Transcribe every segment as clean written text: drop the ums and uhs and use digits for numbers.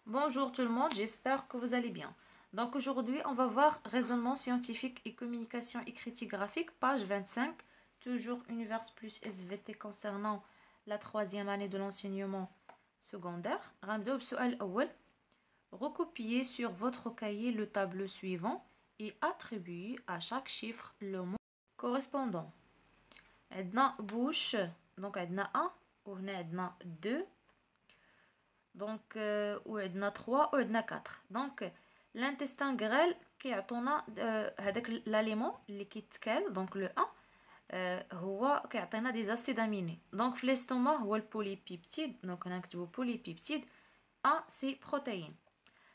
Bonjour tout le monde, j'espère que vous allez bien. Donc aujourd'hui, on va voir raisonnement scientifique et communication et critique graphique, page 25, toujours Univers plus SVT concernant la troisième année de l'enseignement secondaire. غنبداو بالسؤال الأول. Recopiez sur votre cahier le tableau suivant et attribuez à chaque chiffre le mot correspondant. عندنا bouche, donc عندنا 1 وهنا عندنا 2. Donc, وعندنا 3 وعندنا 4. Donc, l'intestin grêle كيعطونا هذاك l'aliment اللي كيتكال donc le 1 هو كيعطينا des acides aminés. Donc, في l'estomac هو البوليبيبتيد. Donc, هنا نكتبو polipeptide. A c'est protéine.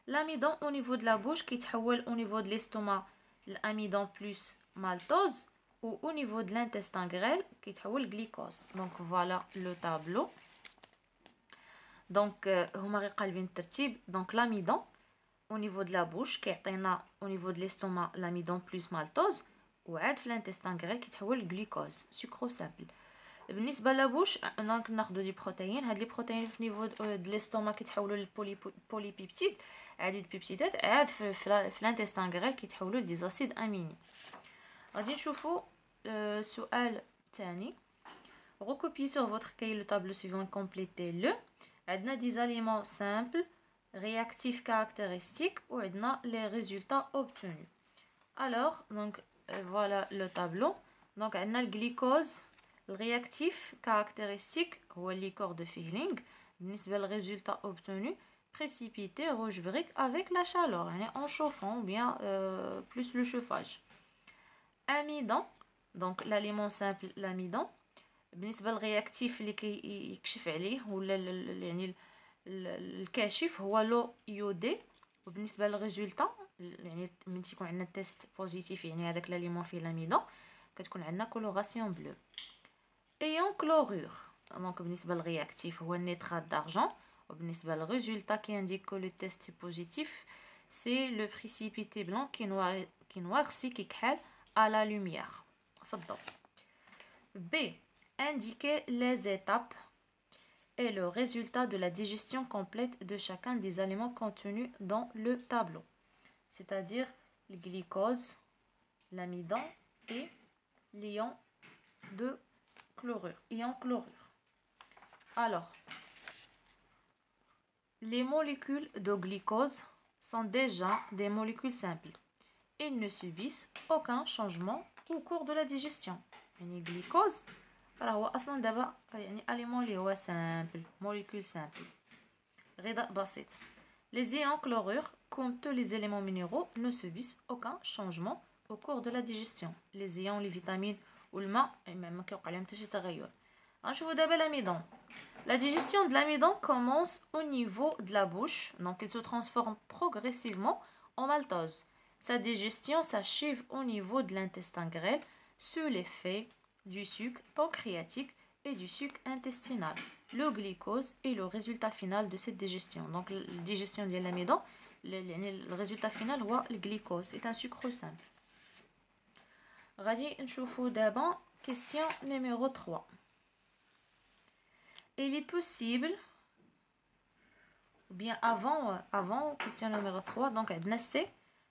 L'amidon au niveau de la bouche كيتحول au niveau de l'estomac l'amidon plus maltose ou au niveau de l'intestin grêle كيتحول glycose. Donc, voilà le tableau. Donc, هما غير قالبين الترتيب. Donc, l'amidon au niveau de la bouche كيعطينا au niveau de l'estomac l'amidon plus maltose وعاد في l'intestin grêle كيتحول glucose sucre simple. بالنسبة لابوش دونك ناخدو دي بروتين. هاد لي بروتين في نيفو د l'estomac كيتحولوا للبوليبيبتيد عديد بيبتيدات عاد في l'intestin grêle كيتحولوا لدي زاسيد اميني. غادي نشوفوا السؤال الثاني. Recopiez sur votre cahier le tableau suivant et complétez-le. عندنا des aliments simples, réactifs caractéristiques ou عندنا les résultats obtenus. Alors, donc voilà le tableau. Donc عندنا le glucose, le réactif caractéristique هو اللي corps de feeling. بالنسبة للريزولتا obtenu, précipité rouge brique avec la chaleur, يعني en chauffant ou bien plus le chauffage. Amidon, donc l'aliment simple l'amidon. بالنسبه للرياكتيف اللي كيكشف عليه ولا يعني الكاشف هو لو يودي. وبالنسبه للريزولطا يعني من تيكون عندنا تيست بوزيتيف يعني هذاك لاليمون فيه لاميدون كتكون عندنا كولوراسيون بلو. ايون كلورور دونك بالنسبه للرياكتيف هو النيترات دارجون. وبالنسبه للريزولطا كي انديك كو لو تيست بوزيتيف سي لو بريسيبيتي بلون كي نوارسي كيكحل على لا لوميير في الضوء. بي Indiquez les étapes et le résultat de la digestion complète de chacun des aliments contenus dans le tableau. C'est-à-dire le glucose, l'amidon et l'ion de chlorure. Ion chlorure. Alors, les molécules de glucose sont déjà des molécules simples. Ils ne subissent aucun changement au cours de la digestion. Le glucose راه هو اصلا دابا يعني اليمون اللي هو سامبل موليكول سامبل غذاء بسيط. Les ions chlorure comme tous les éléments minéraux ne subissent aucun changement au cours de la digestion. Les ions, les vitamines والماء ما كيوقع لهم حتى شي تغير. غنشوفوا دابا l'amidon. La digestion de l'amidon commence au niveau de la bouche, donc il se transforme progressivement en maltose. Sa digestion s'achève au niveau de l'intestin grêle sous l'effet du sucre pancréatique et du sucre intestinal. Le glucose est le résultat final de cette digestion. Donc, la digestion de l'amidon, le résultat final, c'est le glucose. C'est un sucre simple. غادي نشوفوا دابا question numéro 3. Il est possible, ou bien avant question numéro 3, donc عندنا C.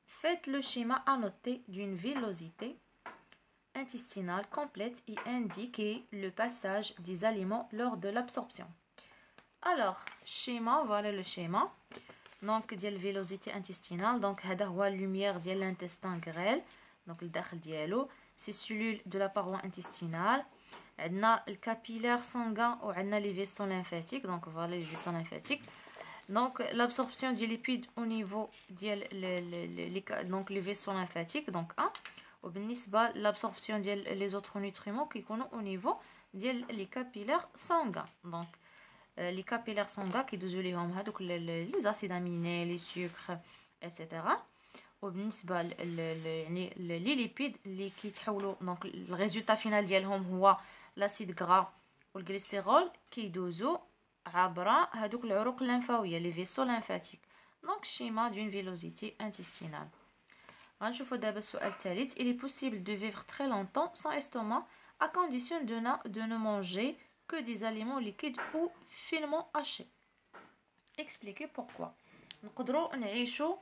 Faites le schéma annoté d'une villosité intestinale complète et indiquer le passage des aliments lors de l'absorption. Alors, schéma, voilà le schéma. Donc, ديال vélocité intestinale. Donc, هذا هو lumière ديال l'intestin grêle. Donc, الداخل ديالو. Ces cellules de la paroi intestinale. عندنا le capillaire sanguin ou عندنا les vaisseaux lymphatiques. Donc, voilà les vaisseaux lymphatiques. Donc, l'absorption des lipides au niveau ديال donc les vaisseaux lymphatiques. Donc, 1. وبالنسبه l'absorption ديال les autres nutriments كيكونوا au niveau ديال les capillaires sanguins. Donc les capillaires sanguins كيدوزوا ليهم هذوك les acides aminés les sucres etc. وبالنسبه يعني les lipides اللي كيتحولوا donc الريزولتا فينال ديالهم هو l'acide gras والجليسيرول كيدوزوا عبر هذوك العروق الليمفاويه les vaisseaux lymphathiques. Donc schéma d'une villosité intestinale. غنشوفوا دابا السؤال الثالث. Il est possible de vivre très longtemps sans estomac à condition de ne manger que des aliments liquides ou finement hachés. Expliquez pourquoi. نقدروا نعيشوا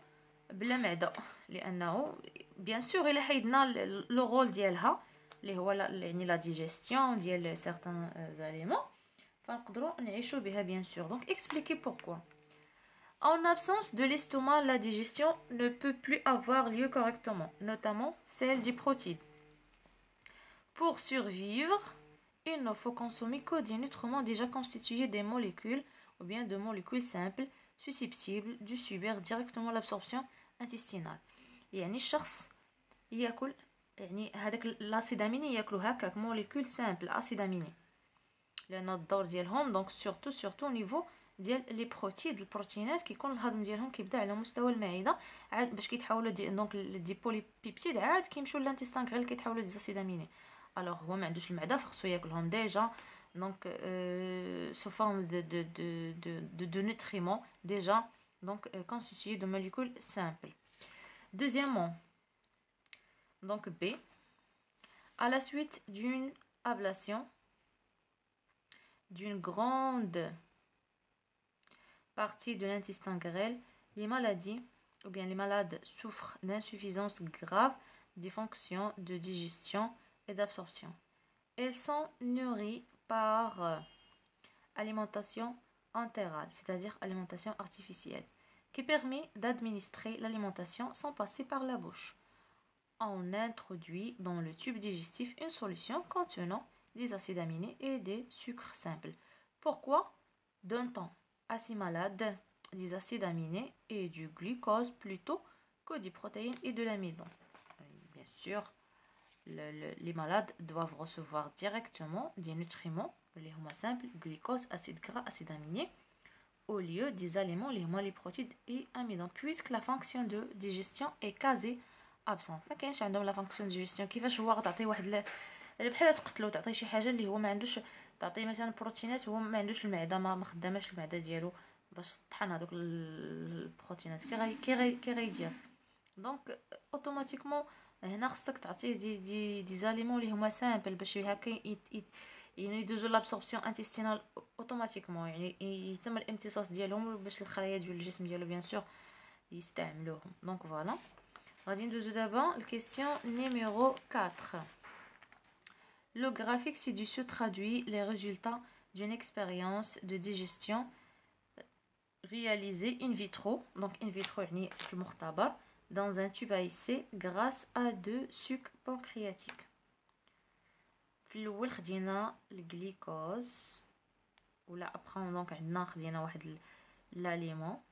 بلا معده، لانه بيان سور الا حيدنا لو رول ديالها اللي هو يعني لا ديجيستيون ديال سيغتان زاليمون، فنقدروا نعيشوا بها بيان سور. دونك expliquer pourquoi. En absence de l'estomac, la digestion ne peut plus avoir lieu correctement, notamment celle du protéide. Pour survivre, il ne faut consommer que des nutriments déjà constitués des molécules ou bien de molécules simples susceptibles de subir directement l'absorption intestinale. يعني الشخص ياكل يعني هذاك الاسيد اميني ياكلو هكاك موليكول سامبل اسيد اميني، لان الدور ديالهم دونك سورتو نيفو ديال لي بروتيد البروتينات كيكون الهضم ديالهم كيبدا على مستوى المعده عاد باش كيتحولوا دونك دي بوليبيبتيد عاد كيمشيو للانتستان غير كيتحولوا دي اسيد اميني. الوغ هو ما عندوش المعده فخصو ياكلهم ديجا دونك سو فورم de nutriments déjà donc constitués de molécules simples. Deuxièmement, donc B, à la suite d'une ablation d'une grande partie de l'intestin grêle, les maladies ou bien les malades souffrent d'insuffisance grave des fonctions de digestion et d'absorption. Elles sont nourries par alimentation entérale, c'est-à-dire alimentation artificielle, qui permet d'administrer l'alimentation sans passer par la bouche. On introduit dans le tube digestif une solution contenant des acides aminés et des sucres simples. Pourquoi donne-t-on à ces malades des acides aminés et du glucose plutôt que des protéines et de l'amidon? Bien sûr, les malades doivent recevoir directement des nutriments, les hormones simples, glucose, acides gras, acides aminés, au lieu des aliments, les protéines et amidon, puisque la fonction de digestion est quasi absente. ما كاينش عندهم لا فونكسيون ديجيستيون. كيفاش هو غتعطيه واحد بحال تقتلو تعطيه شي حاجه اللي هو ما عندوش، تعطيه مثلا بروتينات هو ما عندوش المعده ما خداماش المعده ديالو باش تطحن هذوك البروتينات كي غيدير. دونك اوتوماتيكمون هنا خصك تعطيه دي زاليمون اللي هما سامبل باش هكا يعني يدوزو لابسوربسيون انتستينال اوتوماتيكمون، يعني يتم الامتصاص ديالهم باش الخلايا ديال الجسم ديالو بيان سور يستعملوهم. دونك فوالا غادي ندوزو دابا الكيستيون نيميرو 4. Le graphique ci-dessus traduit les résultats d'une expérience de digestion réalisée in vitro, donc in vitro يعني في المختبر dans un tube à essai grâce à deux sucs pancréatiques. في الاول خدينا الجليكوز ولا ابخا دونك عندنا خدينا واحد لاليمون،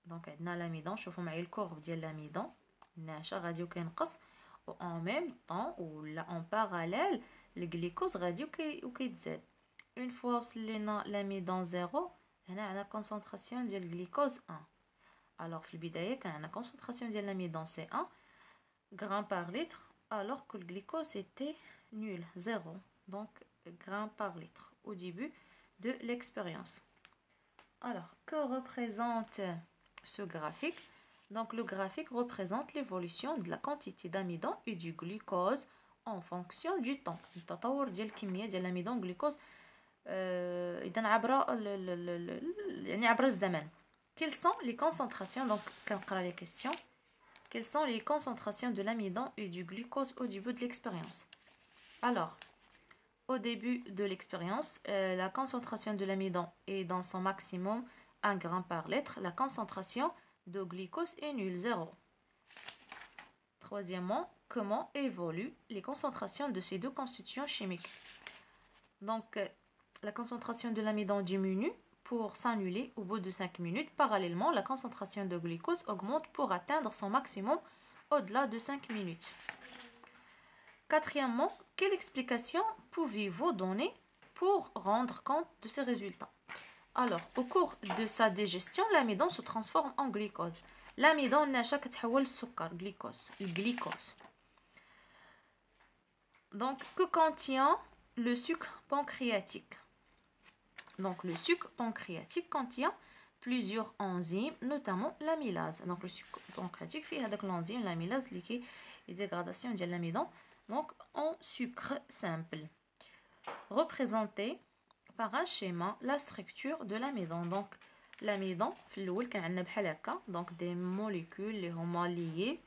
دونك عندنا لاميدون. شوفوا معايا الكورب ديال لاميدون ناشا غادي وكينقص و en même temps ولا en parallèle الجليكوز غادي وكيتزاد. اون فوا وصل لينا لاميدون زيرو هنا عندنا كونسونطراسيون ديال الجليكوز 1. الوغ في البدايه كان عندنا كونسونطراسيون ديال لاميدون سي 1 غرام بار لتر alors que le glucose était nul, 0, donc grammes par litre au début de l'expérience. Alors, que représente ce graphique? Donc, le graphique représente l'évolution de la quantité d'amidon et du glucose en fonction du temps. التطور ديال الكمية ديال الاميدون والجلوكوز إذا عبر يعني عبر الزمن. Quelles sont les concentrations? Donc, كنقرا les questions. Quelles sont les concentrations de l'amidon et du glucose au début de l'expérience? Alors, au début de l'expérience, la concentration de l'amidon est dans son maximum 1 g par litre. La concentration de glucose est nulle, 0. Troisièmement, comment évoluent les concentrations de ces deux constituants chimiques? Donc, la concentration de l'amidon diminue pour s'annuler au bout de 5 minutes. Parallèlement, la concentration de glucose augmente pour atteindre son maximum au-delà de 5 minutes. Quatrièmement, quelle explication pouvez-vous donner pour rendre compte de ces résultats? Alors, au cours de sa digestion, l'amidon se transforme en glucose. L'amidon ناشا كتحول للسكر glucose. Donc, que contient le sucre pancréatique? Donc, le sucre pancréatique contient plusieurs enzymes, notamment l'amylase. Donc, le sucre pancréatique fait avec l'enzyme l'amylase qui est la dégradation de l'amidon, donc en sucre simple. Représenté par un schéma la structure de l'amidon. Donc, l'amidon في الاول كان عندنا بحال هكا دونك دي موليكول اللي هما ليي.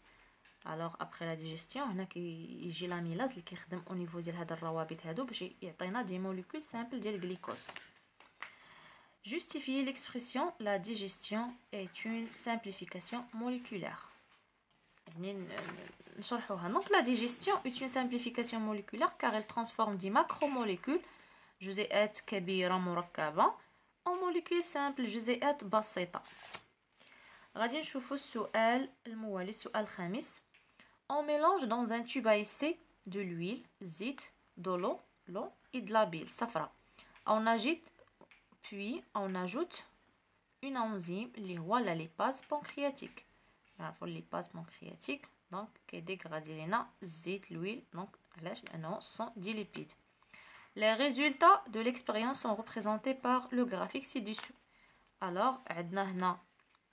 alors après la digestion هنا كيجي لاميلاز اللي كيخدم au niveau ديال هاد الروابط هادو باش يعطينا دي موليكول سامبل ديال الجليكوز. Justifier l'expression la digestion est une simplification moléculaire. Donc la digestion est une simplification moléculaire car elle transforme des macromolécules جزيئات كبيرة مركبة en molécules simples جزيئات بسيطة. غادي نشوفوا السؤال الموالي السؤال الخامس. On mélange dans un tube à essai de l'huile, zit, de l'eau et de la bile صفراء. On agite puis on ajoute une enzyme اللي هو la lipase pancréatique. نعرفوا lipase pancréatique donc كيديغرادي لنا الزيت l'huile donc علاش لانه ce sont des lipides. Les résultats de l'expérience sont représentés par le graphique ci-dessus. alors عندنا هنا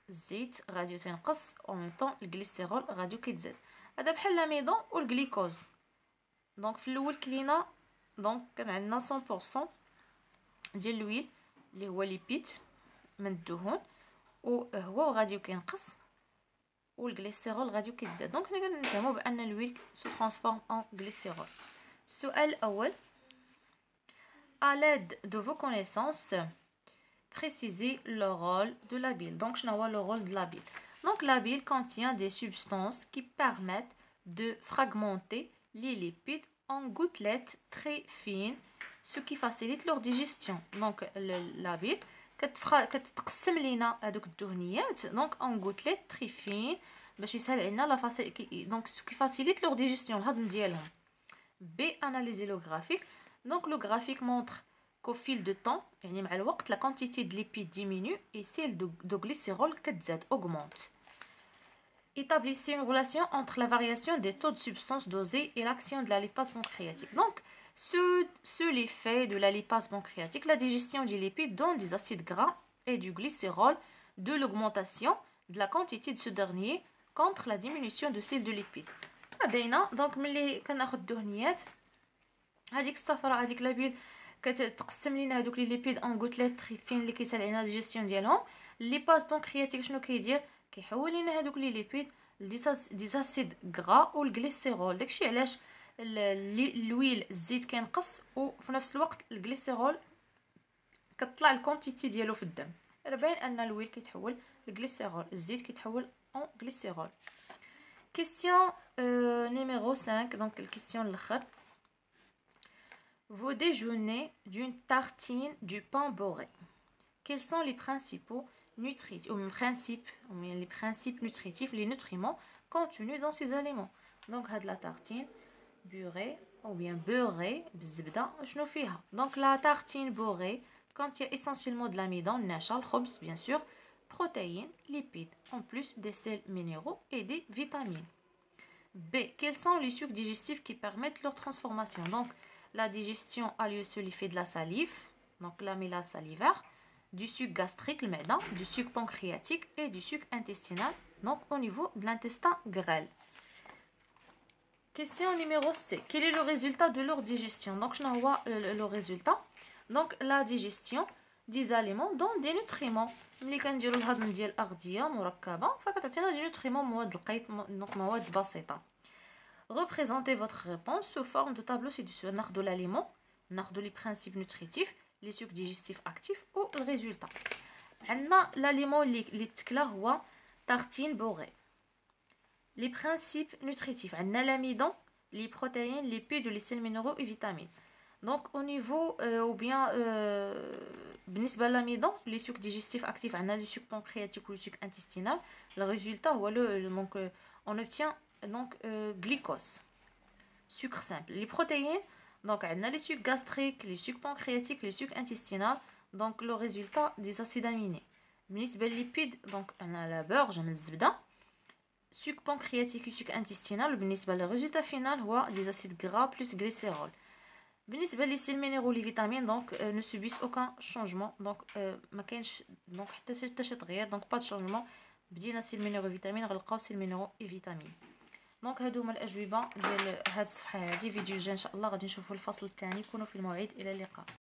الزيت غادي تنقص en même temps الجليسيرول غادي كيتزاد. هذا بحال لاميدون والجليكوز. دونك في الاول كلينا دونك كان عندنا 100% ديال لويل اللي هو ليبيد من الدهون وهو غادي كينقص والجليسيرول غادي كيتزاد. دونك هنا كنفهموا بان لويل سو ترانسفورم ان جليسيرول. السؤال الاول à l'aide de vos connaissances précisez le rôle de la bile. Donc شنو هو le rôle de la bile. Donc la bile contient des substances qui permettent de fragmenter les lipides en gouttelettes très fines, ce qui facilite leur digestion. Donc la bile كتقسم لينا هذوك الدهنيات donc en gouttelettes très fines باش يسهل علينا لا donc ce qui facilite leur digestion الهضم ديالهم. B analyser le graphique. Donc le graphique montre qu'au fil de temps يعني مع الوقت la quantité de lipides diminue et celle de glycérol كتزاد augmente. Établissez une relation entre la variation des taux de substances dosées et l'action de la lipase pancréatique. Donc sur l'effet de la lipase pancréatique, la digestion du lipide donne des acides gras et du glycérol, de l'augmentation de la quantité de ce dernier contre la diminution de celle de lipides. Donc ملي كناخذ الدهنيات هذيك الصفراء هذيك لابيل كتقسم لينا هذوك لي ليبيد ان غوتليت تري فين اللي كيسهل علينا الجيستيون ديالهم. ليباز بانكرياتيك شنو كيدير كيحول لينا هذوك لي ليبيد دي اسيد غرا والجليسيرول. داكشي علاش الويل الزيت كينقص وفي نفس الوقت الجليسيرول كتطلع الكونتيتي ديالو في الدم. باين ان الويل كيتحول لجليسيرول الزيت كيتحول ان جليسيرول. كيستيون نيميرو 5 دونك الكيستيون الاخر. Vous déjeunez d'une tartine du pain beurré. Quels sont les principaux nutritifs les principes nutritifs, les nutriments contenus dans ces aliments. Donc la tartine beurrée ou bien beurrée بالزبدة شنو فيها. Donc la tartine beurrée contient essentiellement de l'amidon, النشا, الخبز bien sûr, protéines, lipides, en plus des sels minéraux et des vitamines. B. Quels sont les sucs digestifs qui permettent leur transformation. Donc la digestion a lieu sous l'effet de la salive, donc l'amylase salivaire, du suc gastrique, le méda, du suc pancréatique et du suc intestinal, donc au niveau de l'intestin grêle. Question numéro C. Quel est le résultat de leur digestion. Donc je n'envoie le résultat. Donc la digestion des aliments dont des nutriments. ملي كنديروا الهضم ديال اغذيه مركبه فكتعطينا دي نوتريمون مواد القيت دونك مواد بسيطه. Représentez votre réponse sous forme de tableau ci-dessus. ناخذوا l'aliment, ناخذوا les principes nutritifs, les sucs digestifs actifs ou le résultat. عندنا l'aliment اللي تكلا هو tartine beurrée. Les principes nutritifs عندنا l'amidon, les protéines, les lipides, les sels minéraux et vitamines. Donc au niveau ou bien بالنسبه للاميدون les sucs digestifs actifs عندنا le suc pancréatique ou le suc intestinal. Le résultat هو donc on obtient donc glucose, sucre simple. Les protéines, donc on a les sucs gastriques, les sucs pancréatiques, les sucs intestinaux, donc le résultat des acides aminés. بالنسبة للليبيد donc on a la beurre من الزبدة, suc pancréatique et suc intestinal. بالنسبة للريزلtat final هو des acides gras plus glycérol. بالنسبة لي sels minéraux les vitamines donc ne subissent aucun changement, donc ما كاينش donc حتى شي تغيير, donc pas de changement. بدينا sels minéraux vitamines غنلقاو sels minéraux et vitamines. دونك هادو هما الاجوبه ديال هاد الصفحه هادي. فيديو جاي ان شاء الله غادي نشوفوا الفصل الثاني. كونوا في الموعد. الى اللقاء.